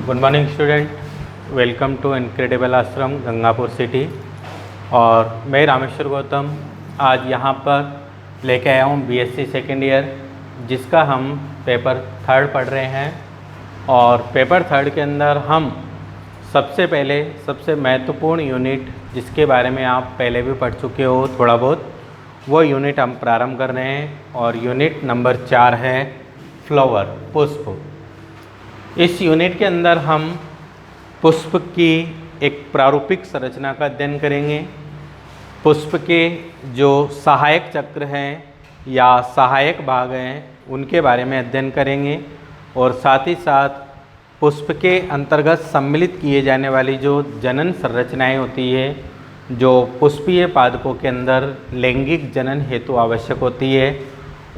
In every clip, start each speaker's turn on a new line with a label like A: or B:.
A: Good morning student, welcome to incredible Ashram Gangapur city. और मैं रामेश्वर गौतम आज यहाँ पर लेके आया हूँ बीएससी सेकेंड ईयर, जिसका हम पेपर थर्ड पढ़ रहे हैं। और पेपर थर्ड के अंदर हम सबसे महत्वपूर्ण यूनिट, जिसके बारे में आप पहले भी पढ़ चुके हो थोड़ा बहुत, वो यूनिट हम प्रारंभ कर रहे हैं। और यूनिट नंबर 4 है फ्लावर, पुष्प। इस यूनिट के अंदर हम पुष्प की एक प्रारूपिक संरचना का अध्ययन करेंगे। पुष्प के जो सहायक चक्र हैं या सहायक भाग हैं उनके बारे में अध्ययन करेंगे। और साथ ही साथ पुष्प के अंतर्गत सम्मिलित किए जाने वाली जो जनन संरचनाएं होती है, जो पुष्पीय पादपों के अंदर लैंगिक जनन हेतु आवश्यक होती है,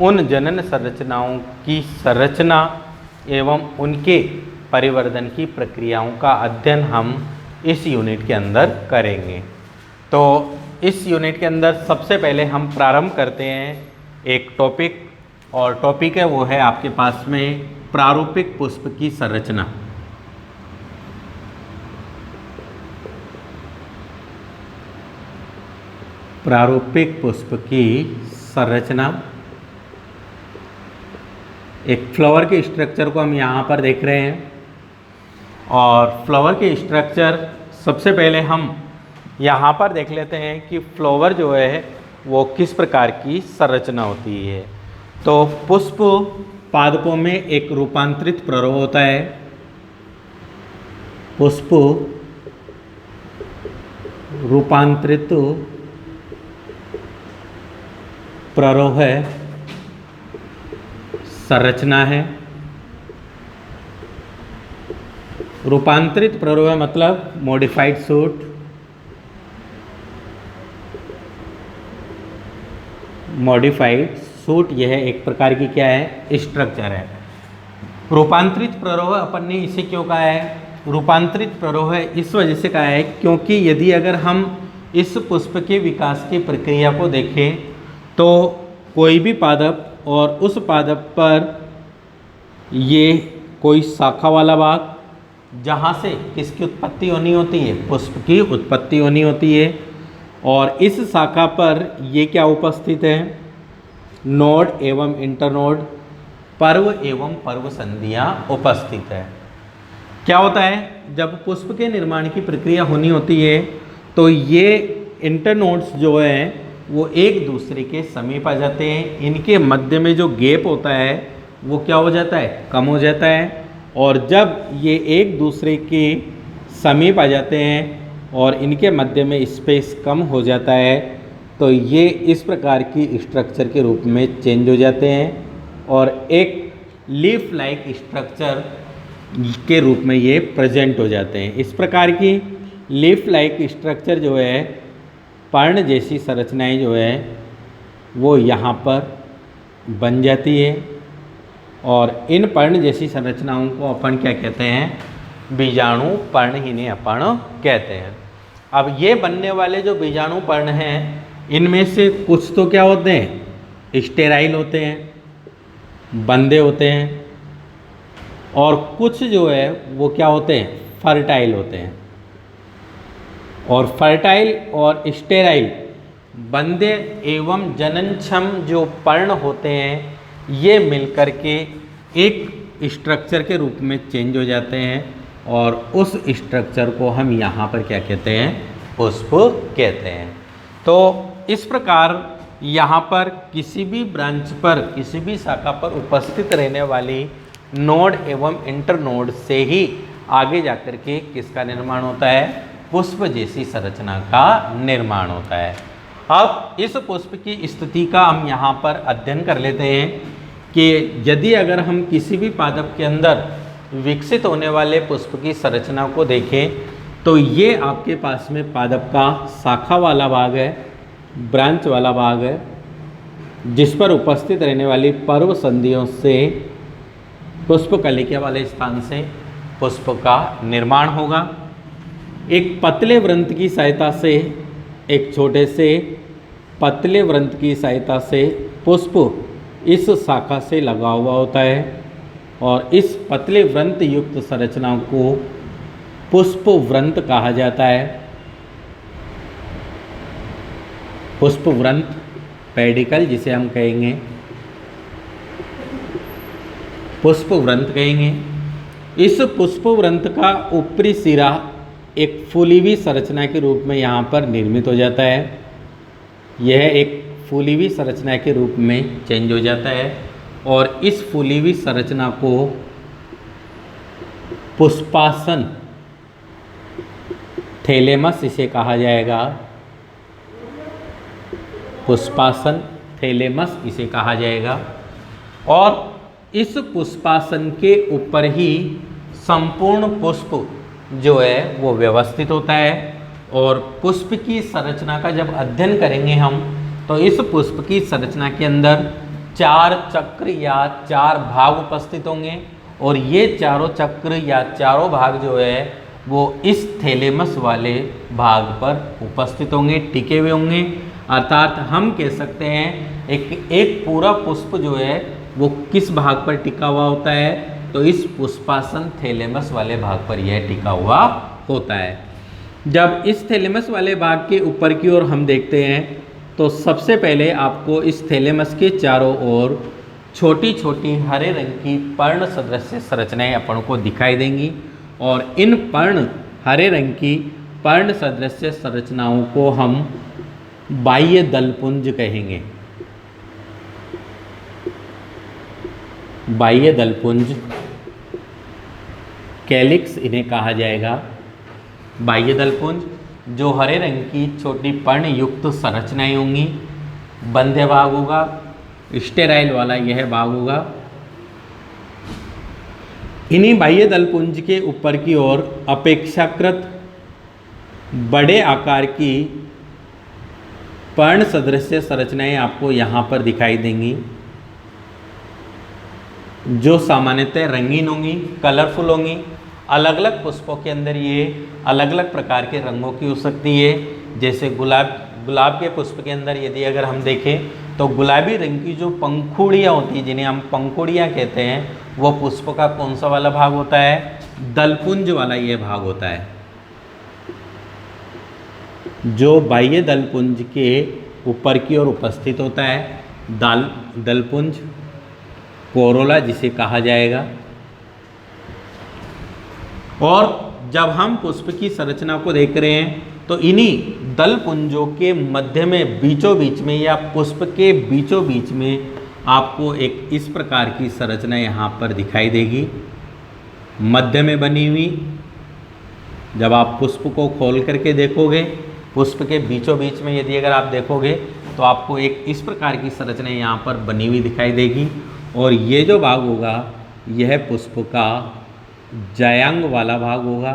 A: उन जनन संरचनाओं की संरचना एवं उनके परिवर्धन की प्रक्रियाओं का अध्ययन हम इस यूनिट के अंदर करेंगे। तो इस यूनिट के अंदर सबसे पहले हम प्रारंभ करते हैं एक टॉपिक, और टॉपिक है वो है आपके पास में प्रारूपिक पुष्प की संरचना। प्रारूपिक पुष्प की संरचना। एक फ्लावर के स्ट्रक्चर को हम यहाँ पर देख रहे हैं। और फ्लावर के स्ट्रक्चर सबसे पहले हम यहाँ पर देख लेते हैं कि फ्लावर जो है वो किस प्रकार की संरचना होती है। तो पुष्प पादपों में एक रूपांतरित प्ररोह होता है। पुष्प रूपांतरित प्ररोह संरचना है। रूपांतरित प्ररोह मतलब मॉडिफाइड सूट। मॉडिफाइड सूट यह एक प्रकार की क्या है, स्ट्रक्चर है। रूपांतरित प्ररोह अपन ने इसे क्यों कहा है, रूपांतरित प्ररोह इस वजह से कहा है क्योंकि यदि अगर हम इस पुष्प के विकास की प्रक्रिया को देखें तो कोई भी पादप और उस पादप पर ये कोई शाखा वाला भाग, जहाँ से किसकी उत्पत्ति होनी होती है, पुष्प की उत्पत्ति होनी होती है। और इस शाखा पर ये क्या उपस्थित है, नोड एवं इंटरनोड, पर्व एवं पर्व संधियाँ उपस्थित है। क्या होता है, जब पुष्प के निर्माण की प्रक्रिया होनी होती है तो ये इंटरनोड्स जो हैं वो एक दूसरे के समीप आ जाते हैं। इनके मध्य में जो गैप होता है वो क्या हो जाता है, कम हो जाता है। और जब ये एक दूसरे के समीप आ जाते हैं और इनके मध्य में स्पेस कम हो जाता है तो ये इस प्रकार की स्ट्रक्चर के रूप में चेंज हो जाते हैं और एक लीफ लाइक स्ट्रक्चर के रूप में ये प्रेजेंट हो जाते हैं। इस प्रकार की लीफ लाइक स्ट्रक्चर जो है, पर्ण जैसी संरचनाएं जो है वो यहाँ पर बन जाती है। और इन पर्ण जैसी संरचनाओं को अपन क्या कहते हैं, बीजाणु पर्ण, इन्हें अपन कहते हैं। अब ये बनने वाले जो बीजाणु पर्ण हैं, इनमें से कुछ तो क्या होते हैं, स्टेराइल होते हैं, बंदे होते हैं, और कुछ जो है वो क्या होते हैं, फर्टाइल होते हैं। और फर्टाइल और स्टेराइल बंदे एवं जननक्षम जो पर्ण होते हैं, ये मिलकर के एक स्ट्रक्चर के रूप में चेंज हो जाते हैं और उस स्ट्रक्चर को हम यहाँ पर क्या कहते हैं, पुष्प कहते हैं। तो इस प्रकार यहाँ पर किसी भी ब्रांच पर, किसी भी शाखा पर उपस्थित रहने वाली नोड एवं इंटरनोड से ही आगे जाकर के किसका निर्माण होता है, पुष्प जैसी संरचना का निर्माण होता है। अब इस पुष्प की स्थिति का हम यहाँ पर अध्ययन कर लेते हैं कि यदि अगर हम किसी भी पादप के अंदर विकसित होने वाले पुष्प की संरचना को देखें तो ये आपके पास में पादप का शाखा वाला भाग है, ब्रांच वाला भाग है, जिस पर उपस्थित रहने वाली पर्व संधियों से पुष्प कलिका वाले स्थान से पुष्प का निर्माण होगा। एक पतले वृंत की सहायता से, एक छोटे से पतले वृंत की सहायता से पुष्प इस शाखा से लगा हुआ होता है और इस पतले व्रंत युक्त संरचना को पुष्प व्रंत कहा जाता है। पुष्प व्रंत पेडिकल जिसे हम कहेंगे, पुष्प व्रंत कहेंगे। इस पुष्प व्रंत का ऊपरी सिरा एक फूली हुई संरचना के रूप में यहाँ पर निर्मित हो जाता है। यह एक फूली हुई संरचना के रूप में चेंज हो जाता है और इस फूली हुई संरचना को पुष्पासन थैलेमस इसे कहा जाएगा। पुष्पासन थैलेमस इसे कहा जाएगा और इस पुष्पासन के ऊपर ही संपूर्ण पुष्प जो है वो व्यवस्थित होता है। और पुष्प की संरचना का जब अध्ययन करेंगे हम तो इस पुष्प की संरचना के अंदर 4 चक्र या 4 भाग उपस्थित होंगे और ये चारों चक्र या चारों भाग जो है वो इस थैलेमस वाले भाग पर उपस्थित होंगे, टिके हुए होंगे। अर्थात हम कह सकते हैं एक पूरा पुष्प जो है वो किस भाग पर टिका हुआ होता है, तो इस पुष्पासन थैलेमस वाले भाग पर यह टिका हुआ होता है। जब इस थैलेमस वाले भाग के ऊपर की ओर हम देखते हैं तो सबसे पहले आपको इस थैलेमस के चारों ओर छोटी छोटी हरे रंग की पर्ण सदृश संरचनाएं अपन को दिखाई देंगी और इन हरे रंग की पर्ण सदृश संरचनाओं को हम बाह्य दलपुंज कहेंगे। बाह्य दलपुंज, कैलिक्स इन्हें कहा जाएगा। बाह्य दलपुंज जो हरे रंग की छोटी पर्ण युक्त संरचनाएं होंगी, बंध्य भाग होगा, स्टेराइल वाला यह भाग होगा। इन्हीं बाह्य दलपुंज के ऊपर की ओर अपेक्षाकृत बड़े आकार की पर्ण सदृश संरचनाएं आपको यहाँ पर दिखाई देंगी जो सामान्यतः रंगीन होंगी, कलरफुल होंगी। अलग अलग पुष्पों के अंदर ये अलग अलग प्रकार के रंगों की हो सकती है। जैसे गुलाब के पुष्प के अंदर यदि अगर हम देखें तो गुलाबी रंग की जो पंखुड़ियाँ होती हैं, जिन्हें हम पंखुड़ियाँ कहते हैं, वो पुष्प का कौन सा वाला भाग होता है? दलपुंज वाला ये भाग होता है। जो बाह्य दलपुंज के ऊपर की ओर उपस्थित होता है, दलपुंज कोरोला जिसे कहा जाएगा। और जब हम पुष्प की संरचना को देख रहे हैं तो इन्हीं दलपुंजों के मध्य में बीचों बीच में या पुष्प के बीचों बीच में आपको एक इस प्रकार की संरचना यहाँ पर दिखाई देगी, मध्य में बनी हुई। जब आप पुष्प को खोल करके देखोगे, पुष्प के बीचों बीच में यदि अगर आप देखोगे तो आपको एक इस प्रकार की संरचना यहाँ पर बनी हुई दिखाई देगी। और ये जो भाग होगा यह पुष्प का जायांग वाला भाग होगा,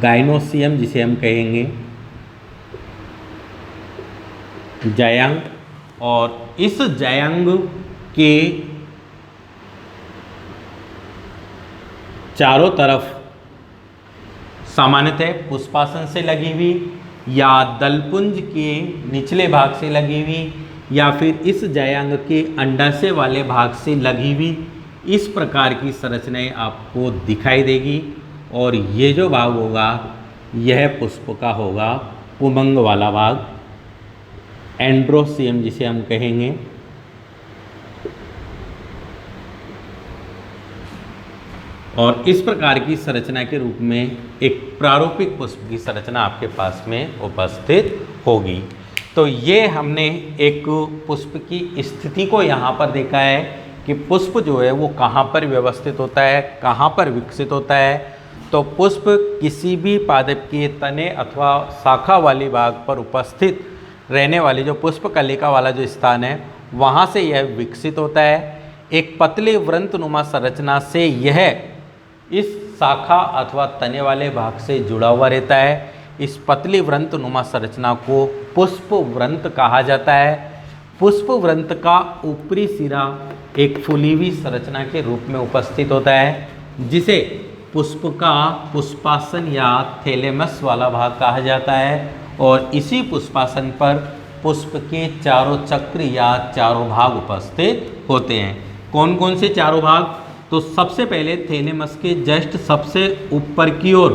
A: गाइनोसियम जिसे हम कहेंगे, जायांग। और इस जायांग के चारों तरफ सामान्यतः पुष्पासन से लगी हुई या दलपुंज के निचले भाग से लगी हुई या फिर इस जायांग के अंडाशय वाले भाग से लगी हुई इस प्रकार की संरचनाएं आपको दिखाई देगी। और ये जो भाग होगा यह पुष्प का होगा पुमंग वाला भाग, एंड्रोसियम जिसे हम कहेंगे। और इस प्रकार की संरचना के रूप में एक प्रारूपिक पुष्प की संरचना आपके पास में उपस्थित होगी। तो ये हमने एक पुष्प की स्थिति को यहाँ पर देखा है कि पुष्प जो है वो कहाँ पर व्यवस्थित होता है, कहाँ पर विकसित होता है। तो पुष्प किसी भी पादप के तने अथवा शाखा वाली भाग पर उपस्थित रहने वाली जो पुष्प कलिका वाला जो स्थान है वहाँ से यह विकसित होता है। एक पतले व्रंतनुमा संरचना से यह इस शाखा अथवा तने वाले भाग से जुड़ा हुआ रहता है। इस पतली व्रंतनुमा संरचना को पुष्प व्रंत कहा जाता है। पुष्प व्रंत का ऊपरी सिरा एक फूली हुई संरचना के रूप में उपस्थित होता है जिसे पुष्प का पुष्पासन या थैलेमस वाला भाग कहा जाता है। और इसी पुष्पासन पर पुष्प के चारों चक्र या चारों भाग उपस्थित होते हैं। कौन कौन से चारों भाग? तो सबसे पहले थैलेमस के जस्ट सबसे ऊपर की ओर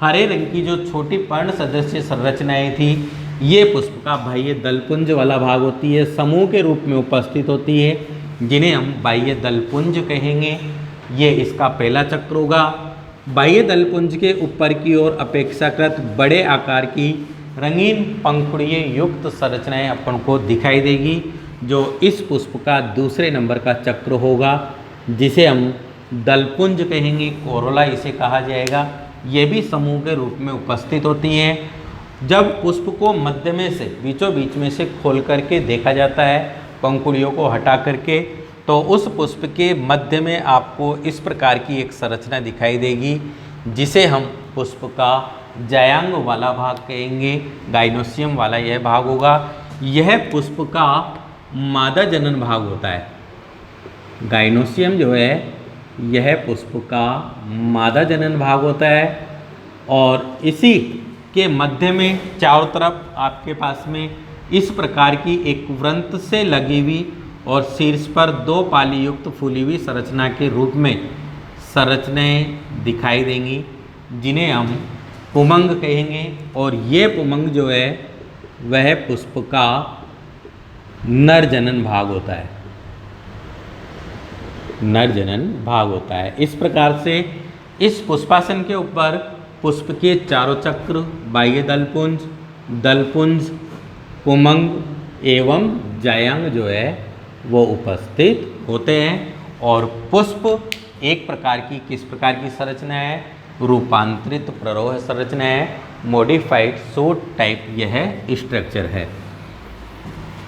A: हरे रंग की जो छोटी पर्ण सदस्य संरचनाएं थी, ये पुष्प का बाह्य दलपुंज वाला भाग होती है, समूह के रूप में उपस्थित होती है, जिन्हें हम बाह्य दलपुंज कहेंगे। ये इसका पहला चक्र होगा। बाह्य दलपुंज के ऊपर की ओर अपेक्षाकृत बड़े आकार की रंगीन पंखुड़ियों युक्त संरचनाएं अपन को दिखाई देगी, जो इस पुष्प का दूसरे नंबर का चक्र होगा, जिसे हम दलपुंज कहेंगे, कोरोला इसे कहा जाएगा। ये भी समूह के रूप में उपस्थित होती हैं। जब पुष्प को मध्य में से बीचों बीच में से खोल करके देखा जाता है, पंखुड़ियों को हटा करके, तो उस पुष्प के मध्य में आपको इस प्रकार की एक संरचना दिखाई देगी, जिसे हम पुष्प का जायांग वाला भाग कहेंगे, गाइनोसियम वाला यह भाग होगा। यह पुष्प का मादा जनन भाग होता है। गाइनोसियम जो है यह पुष्प का मादा जनन भाग होता है, और इसी के मध्य में चारों तरफ आपके पास में इस प्रकार की एक वृंत से लगी हुई और शीर्ष पर दो पाली युक्त फूली हुई संरचना के रूप में संरचनाएं दिखाई देंगी, जिन्हें हम पुमंग कहेंगे। और ये पुमंग जो है वह पुष्प का नर जनन भाग होता है, नर जनन भाग होता है। इस प्रकार से इस पुष्पासन के ऊपर पुष्प के चारों चक्र, बाह्य दलपुंज, दलपुंज, पुमंग एवं जायांग जो है वो उपस्थित होते हैं। और पुष्प एक प्रकार की किस प्रकार की संरचना है? रूपांतरित प्ररोह संरचना है, मॉडिफाइड सूट टाइप यह स्ट्रक्चर है।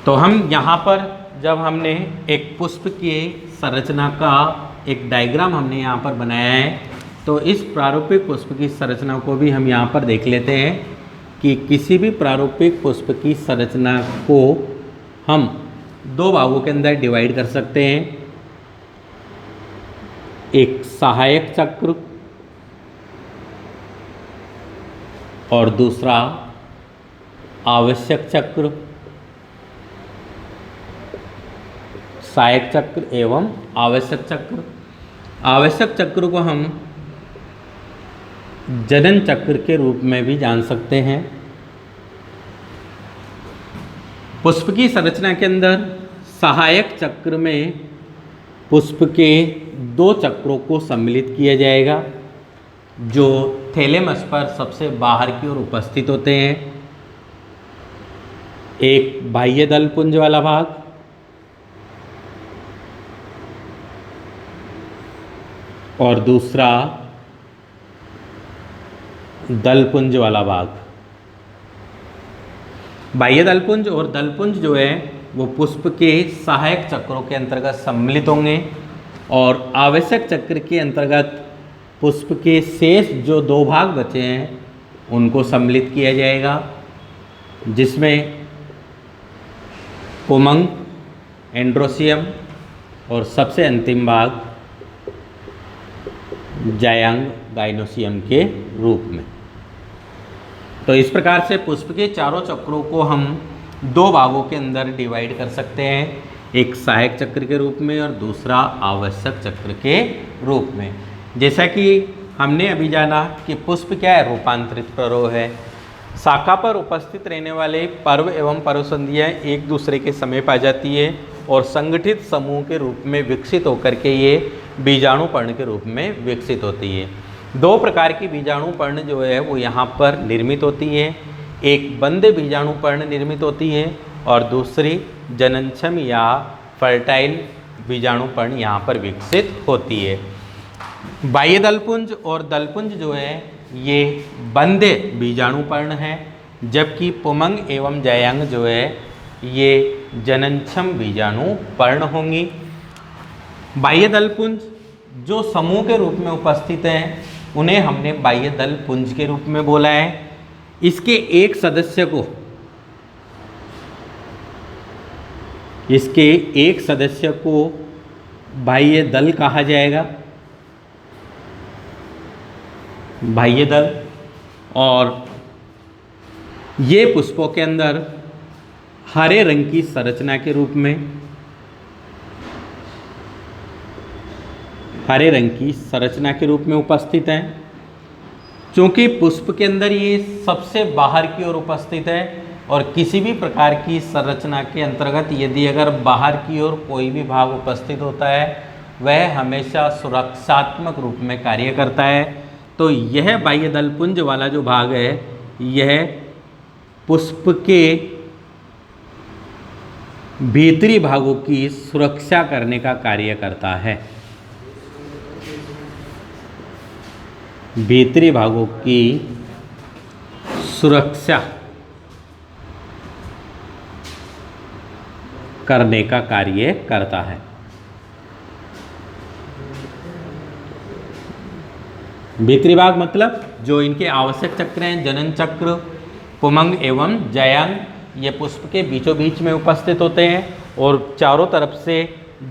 A: तो हम यहाँ पर जब हमने एक पुष्प की संरचना का एक डायग्राम हमने यहाँ पर बनाया है, तो इस प्रारूपिक पुष्प की संरचना को भी हम यहाँ पर देख लेते हैं कि किसी भी प्रारूपिक पुष्प की संरचना को हम दो भागों के अंदर डिवाइड कर सकते हैं। एक सहायक चक्र और दूसरा आवश्यक चक्र। सहायक चक्र एवं आवश्यक चक्र। आवश्यक चक्र को हम जनन चक्र के रूप में भी जान सकते हैं। पुष्प की संरचना के अंदर सहायक चक्र में पुष्प के दो चक्रों को सम्मिलित किया जाएगा, जो थैलेमस पर सबसे बाहर की ओर उपस्थित होते हैं। एक बाह्य दलपुंज वाला भाग और दूसरा दलपुंज वाला भाग। बाह्य दलपुंज और दलपुंज जो है वो पुष्प के सहायक चक्रों के अंतर्गत सम्मिलित होंगे, और आवश्यक चक्र के अंतर्गत पुष्प के शेष जो दो भाग बचे हैं उनको सम्मिलित किया जाएगा, जिसमें पुमंग, एंड्रोसियम और सबसे अंतिम भाग जायांग, गाइनोसियम के रूप में। तो इस प्रकार से पुष्प के चारों चक्रों को हम दो भागों के अंदर डिवाइड कर सकते हैं, एक सहायक चक्र के रूप में और दूसरा आवश्यक चक्र के रूप में। जैसा कि हमने अभी जाना कि पुष्प क्या है? रूपांतरित प्ररोह है। शाखा पर उपस्थित रहने वाले पर्व एवं पर्वसंधियाँ एक दूसरे के समीप आ जाती है और संगठित समूह के रूप में विकसित होकर के ये बीजाणु पर्ण के रूप में विकसित होती है। दो प्रकार की बीजाणु पर्ण जो है वो यहाँ पर निर्मित होती है। एक बंद बीजाणु पर्ण निर्मित होती है और दूसरी जननक्षम या फर्टाइल बीजाणु पर्ण यहाँ पर विकसित होती है। बाह्य दलपुंज और दलपुंज जो है ये बंद बीजाणु पर्ण है, जबकि पुमंग एवं जायांग जो है ये जननक्षम बीजाणु पर्ण होंगी। बाह्य दलपुंज जो समूह के रूप में उपस्थित हैं उन्हें हमने बाह्य दलपुंज के रूप में बोला है। इसके एक सदस्य को बाह्य दल कहा जाएगा, बाह्य दल। और ये पुष्पों के अंदर हरे रंग की संरचना के रूप में हरे रंग की संरचना के रूप में उपस्थित है। चूँकि पुष्प के अंदर ये सबसे बाहर की ओर उपस्थित है और किसी भी प्रकार की संरचना के अंतर्गत यदि अगर बाहर की ओर कोई भी भाग उपस्थित होता है वह हमेशा सुरक्षात्मक रूप में कार्य करता है। तो यह बाह्य दलपुंज वाला जो भाग है यह पुष्प के भीतरी भागों की सुरक्षा करने का कार्य करता है। भीतरी भागों की सुरक्षा करने का कार्य करता है। भीतरी भाग मतलब जो इनके आवश्यक चक्र हैं, जनन चक्र, पुमंग एवं जयांग, ये पुष्प के बीचों बीच में उपस्थित होते हैं और चारों तरफ से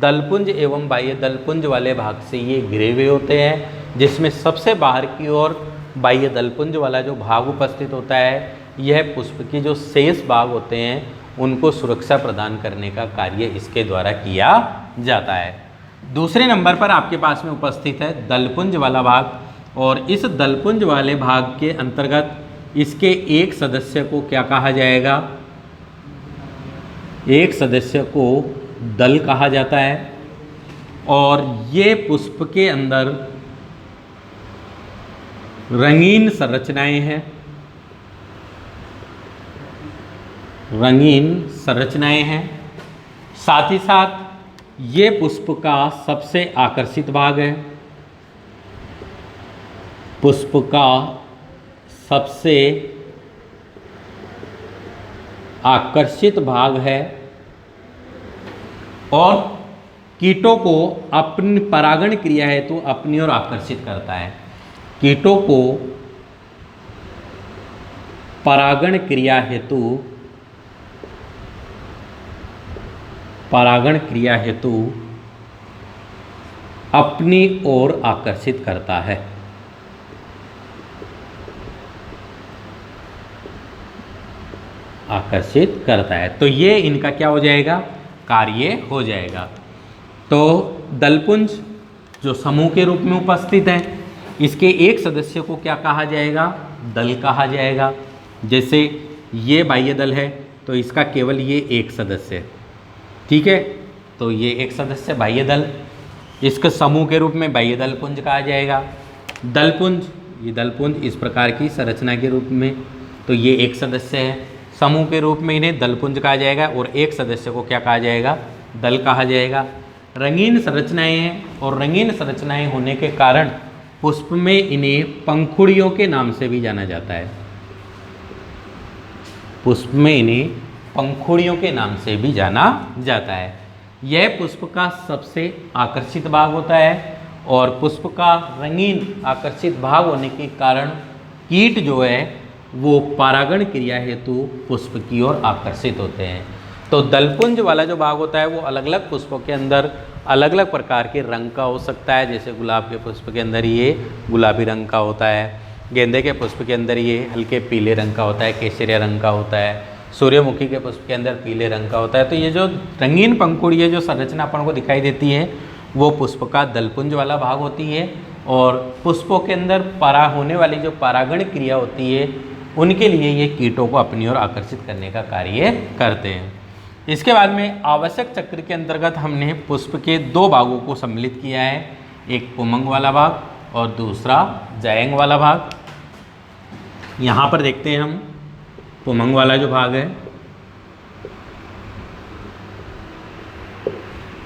A: दलपुंज एवं बाह्य दलपुंज वाले भाग से ये घिरे हुए होते हैं, जिसमें सबसे बाहर की ओर बाह्य दलपुंज वाला जो भाग उपस्थित होता है यह पुष्प के जो शेष भाग होते हैं उनको सुरक्षा प्रदान करने का कार्य इसके द्वारा किया जाता है। दूसरे नंबर पर आपके पास में उपस्थित है दलपुंज वाला भाग, और इस दलपुंज वाले भाग के अंतर्गत इसके एक सदस्य को क्या कहा जाएगा? एक सदस्य को दल कहा जाता है। और ये पुष्प के अंदर रंगीन संरचनाएं हैं, रंगीन संरचनाएं हैं। साथ ही साथ ये पुष्प का सबसे आकर्षित भाग है, पुष्प का सबसे आकर्षित भाग है और कीटों को अपनी परागण क्रिया हेतु अपनी ओर आकर्षित करता है। कीटों को परागण क्रिया हेतु अपनी ओर आकर्षित करता है। आकर्षित करता है, तो ये इनका क्या हो जाएगा? कार्य हो जाएगा। तो दलपुंज जो समूह के रूप में उपस्थित है, इसके एक सदस्य को क्या कहा जाएगा? दल कहा जाएगा। जैसे ये बाह्य दल है तो इसका केवल ये एक सदस्य है, ठीक है, तो ये एक सदस्य बाह्य दल, इसके समूह के रूप में बाह्य दलपुंज कहा जाएगा। दलपुंज, ये दलपुंज इस प्रकार की संरचना के रूप में, तो ये एक सदस्य है, समूह के रूप में इन्हें दलपुंज कहा जाएगा और एक सदस्य को क्या कहा जाएगा? दल कहा जाएगा। रंगीन संरचनाएं हैं और रंगीन संरचनाएं होने के कारण पुष्प में इन्हें पंखुड़ियों के नाम से भी जाना जाता है। पुष्प में इन्हें पंखुड़ियों के नाम से भी जाना जाता है। यह पुष्प का सबसे आकर्षित भाग होता है और पुष्प का रंगीन आकर्षित भाग होने के कारण कीट जो है वो परागण क्रिया हेतु पुष्प की ओर आकर्षित होते हैं। तो दलपुंज वाला जो भाग होता है वो अलग अलग पुष्पों के अंदर अलग अलग प्रकार के रंग का हो सकता है। जैसे गुलाब के पुष्प के अंदर ये गुलाबी रंग का होता है, गेंदे के पुष्प के अंदर ये हल्के पीले रंग का होता है, केसरिया रंग का होता है, सूर्यमुखी के पुष्प के अंदर पीले रंग का होता है। तो ये जो रंगीन पंखुड़ी जो संरचना अपन को दिखाई देती है वो पुष्प का दलपुंज वाला भाग होती है। और पुष्पों के अंदर परा होने वाली जो परागण क्रिया होती है उनके लिए ये कीटों को अपनी ओर आकर्षित करने का कार्य करते हैं। इसके बाद में आवश्यक चक्र के अंतर्गत हमने पुष्प के दो भागों को सम्मिलित किया है, एक पुमंग वाला भाग और दूसरा जयंग वाला भाग। यहाँ पर देखते हैं हम पुमंग वाला जो भाग है,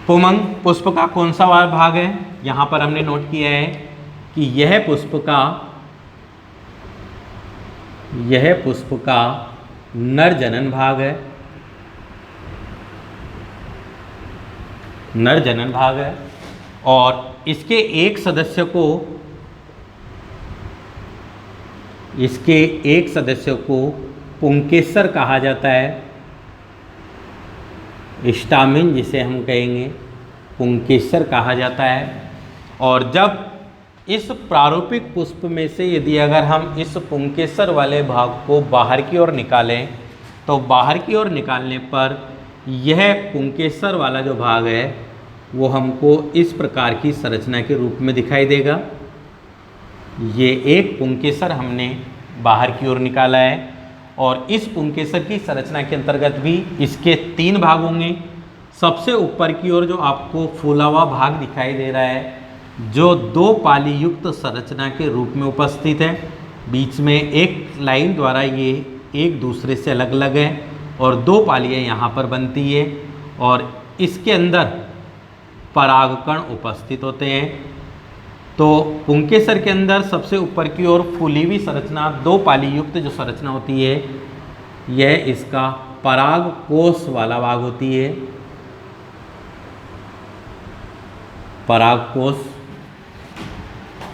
A: पुमंग पुष्प का कौन सा वाला भाग है? यहाँ पर हमने नोट किया है कि यह पुष्प का नर जनन भाग है, नर जनन भाग है और इसके एक सदस्य को पुंकेसर कहा जाता है। स्टामिन जिसे हम कहेंगे पुंकेसर कहा जाता है। और जब इस प्रारूपिक पुष्प में से यदि अगर हम इस पुंकेसर वाले भाग को बाहर की ओर निकालें तो बाहर की ओर निकालने पर यह पुंकेसर वाला जो भाग है वो हमको इस प्रकार की संरचना के रूप में दिखाई देगा। ये एक पुंकेसर हमने बाहर की ओर निकाला है और इस पुंकेसर की संरचना के अंतर्गत भी इसके 3 भाग होंगे। सबसे ऊपर की ओर जो आपको फूला हुआ भाग दिखाई दे रहा है, जो 2 पाली युक्त संरचना के रूप में उपस्थित है, बीच में एक लाइन द्वारा ये एक दूसरे से अलग अलग है और 2 पालियाँ यहाँ पर बनती है और इसके अंदर परागकण उपस्थित होते हैं। तो पुंकेसर के अंदर सबसे ऊपर की ओर फूली हुई संरचना 2 पाली युक्त जो संरचना होती है, यह इसका परागकोश वाला भाग होती है। परागकोश।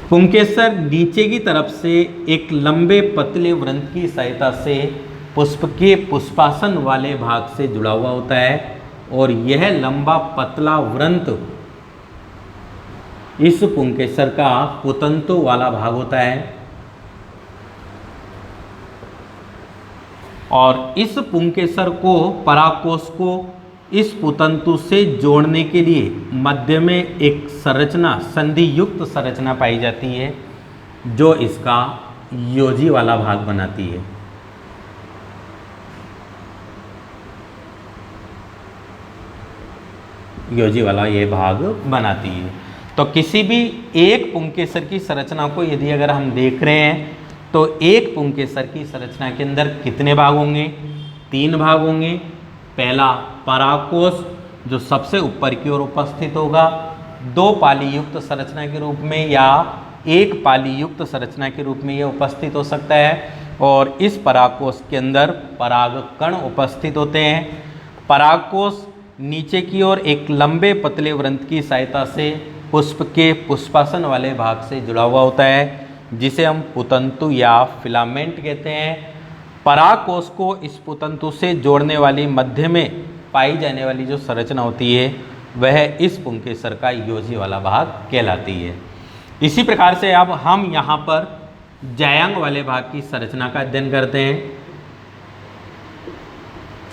A: पुंकेसर नीचे की तरफ से एक लंबे पतले वृंत की सहायता से पुष्प के पुष्पासन वाले भाग से जुड़ा हुआ होता है और यह लंबा पतला वृंत इस पुंकेसर का पुतंतु वाला भाग होता है और इस पुंकेसर को, परागकोश को इस पुतंतु से जोड़ने के लिए मध्य में एक संरचना, संधि युक्त संरचना पाई जाती है जो इसका योजी वाला भाग बनाती है। योजी वाला ये भाग बनाती है। तो किसी भी एक पुंकेसर की संरचना को यदि अगर हम देख रहे हैं तो एक पुंकेसर की संरचना के अंदर कितने भाग होंगे? 3 भाग होंगे। पहला परागकोश जो सबसे ऊपर की ओर उपस्थित होगा 2 पाली युक्त संरचना के रूप में या 1 पाली युक्त संरचना के रूप में यह उपस्थित हो सकता है और इस परागकोश के अंदर परागकण उपस्थित होते हैं। परागकोश नीचे की ओर एक लंबे पतले वृंत की सहायता से पुष्प के पुष्पासन वाले भाग से जुड़ा हुआ होता है जिसे हम पुतंतु या फिलामेंट कहते हैं। परागकोश को इस पुतंतु से जोड़ने वाली मध्य में पाई जाने वाली जो संरचना होती है वह इस पुंकेसर का योजी वाला भाग कहलाती है। इसी प्रकार से अब हम यहाँ पर जायांग वाले भाग की संरचना का अध्ययन करते हैं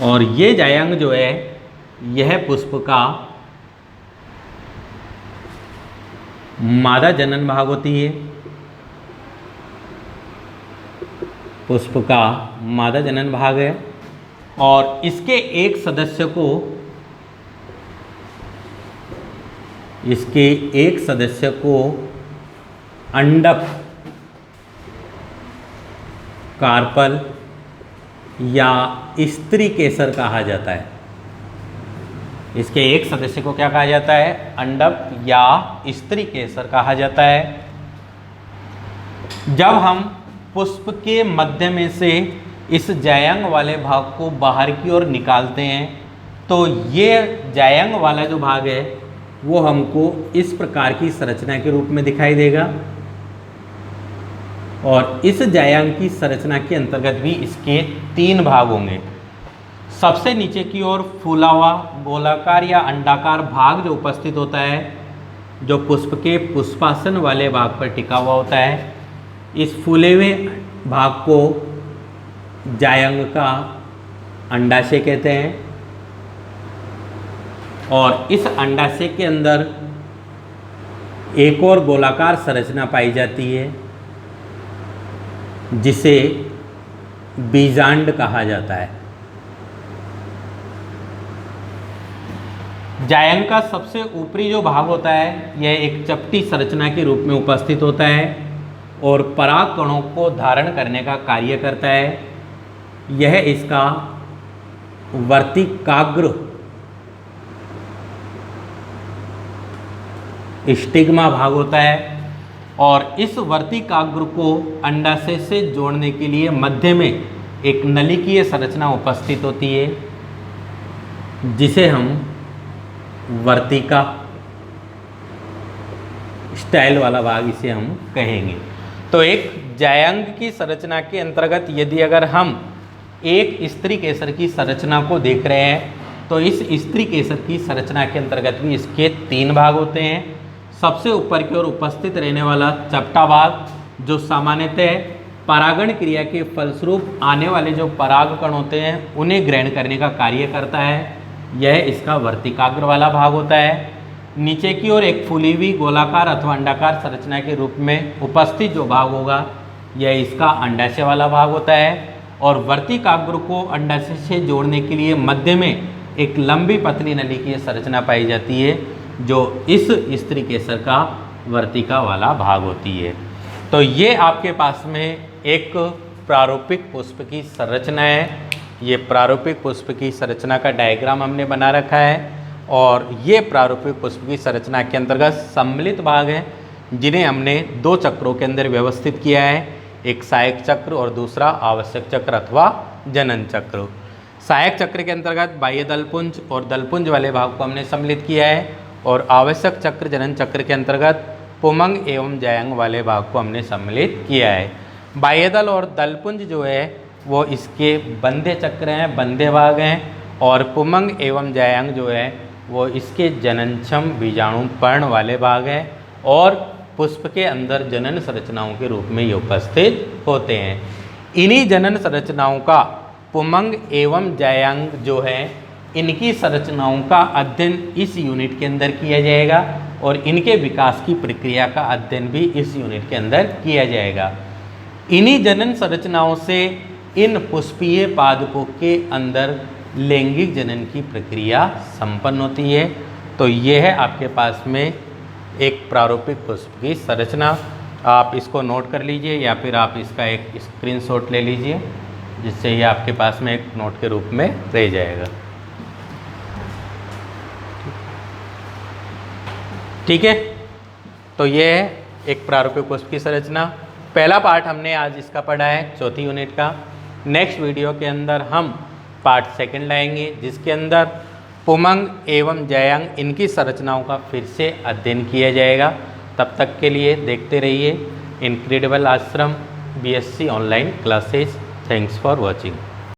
A: और ये जायांग जो है यह पुष्प का मादा जनन भाग होती है। पुष्प का मादा जनन भाग है और इसके एक सदस्य को अंडक, कार्पल या स्त्री केसर कहा जाता है। इसके एक सदस्य को क्या कहा जाता है? अंडक या स्त्री केसर कहा जाता है। जब हम पुष्प के मध्य में से इस जायांग वाले भाग को बाहर की ओर निकालते हैं तो ये जायांग वाला जो भाग है वो हमको इस प्रकार की संरचना के रूप में दिखाई देगा और इस जायांग की संरचना के अंतर्गत भी इसके 3 भाग होंगे। सबसे नीचे की ओर फूला हुआ गोलाकार या अंडाकार भाग जो उपस्थित होता है, जो पुष्प के पुष्पासन वाले भाग पर टिका हुआ होता है। इस फूले हुए भाग को जायांग का अंडाशय कहते हैं और इस अंडाशय के अंदर एक और गोलाकार संरचना पाई जाती है जिसे बीजांड कहा जाता है। जायांग का सबसे ऊपरी जो भाग होता है यह एक चपटी संरचना के रूप में उपस्थित होता है और पराग कणों को धारण करने का कार्य करता है। यह इसका वर्तिकाग्र स्टिग्मा भाग होता है और इस वर्तिकाग्र को अंडाशय से जोड़ने के लिए मध्य में एक नलिकीय संरचना उपस्थित होती है जिसे हम वर्तिका स्टाइल वाला भाग इसे हम कहेंगे। तो एक जायांग की संरचना के अंतर्गत यदि अगर हम एक स्त्री केसर की संरचना को देख रहे हैं तो इस स्त्री केसर की संरचना के अंतर्गत भी इसके 3 भाग होते हैं। सबसे ऊपर की ओर उपस्थित रहने वाला चपटा भाग जो सामान्यतः परागण क्रिया के फलस्वरूप आने वाले जो पराग कण होते हैं उन्हें ग्रहण करने का कार्य करता है, यह इसका वर्तिकाग्र वाला भाग होता है। नीचे की ओर एक फूली हुई गोलाकार अथवा अंडाकार संरचना के रूप में उपस्थित जो भाग होगा यह इसका अंडाशय वाला भाग होता है। और वर्तिकाग्र को अंडाशय से जोड़ने के लिए मध्य में एक लंबी पतली नली की संरचना पाई जाती है जो इस स्त्री केसर का वर्तिका वाला भाग होती है। तो ये आपके पास में एक प्रारूपिक पुष्प की संरचना है। ये प्रारूपिक पुष्प की संरचना का डायग्राम हमने बना रखा है और ये प्रारूपिक पुष्प की संरचना के अंतर्गत सम्मिलित भाग हैं जिन्हें हमने 2 चक्रों के अंदर व्यवस्थित किया है, एक सहायक चक्र और दूसरा आवश्यक चक्र अथवा जनन चक्र। सहायक चक्र के अंतर्गत बाह्य दलपुंज और दलपुंज वाले भाग को हमने सम्मिलित किया है और आवश्यक चक्र जनन चक्र के अंतर्गत पुमंग एवं जयांग वाले भाग को हमने सम्मिलित किया है। बाह्य दल और दलपुंज जो है वो इसके बंधे चक्र हैं, बंधे भाग हैं और पुमंग एवं जयांग जो है वो इसके जननक्षम बीजाणु पर्ण वाले भाग हैं और पुष्प के अंदर जनन संरचनाओं के रूप में ये उपस्थित होते हैं। इन्हीं जनन संरचनाओं का पुमंग एवं जयांग जो है इनकी संरचनाओं का अध्ययन इस यूनिट के अंदर किया जाएगा और इनके विकास की प्रक्रिया का अध्ययन भी इस यूनिट के अंदर किया जाएगा। इन्हीं जनन संरचनाओं से इन पुष्पीय पादपों के अंदर लैंगिक जनन की प्रक्रिया संपन्न होती है। तो यह है आपके पास में एक प्रारूपिक पुष्प की संरचना। आप इसको नोट कर लीजिए या फिर आप इसका एक स्क्रीनशॉट ले लीजिए जिससे ये आपके पास में एक नोट के रूप में रह जाएगा। ठीक है, तो ये है एक प्रारूपिक पुष्प की संरचना। पहला पार्ट हमने आज इसका पढ़ा है, चौथी यूनिट का। नेक्स्ट वीडियो के अंदर हम पार्ट 2 लाएंगे जिसके अंदर पुमंग एवं जयांग इनकी संरचनाओं का फिर से अध्ययन किया जाएगा। तब तक के लिए देखते रहिए इनक्रेडिबल आश्रम BSc online classes. Thanks for watching.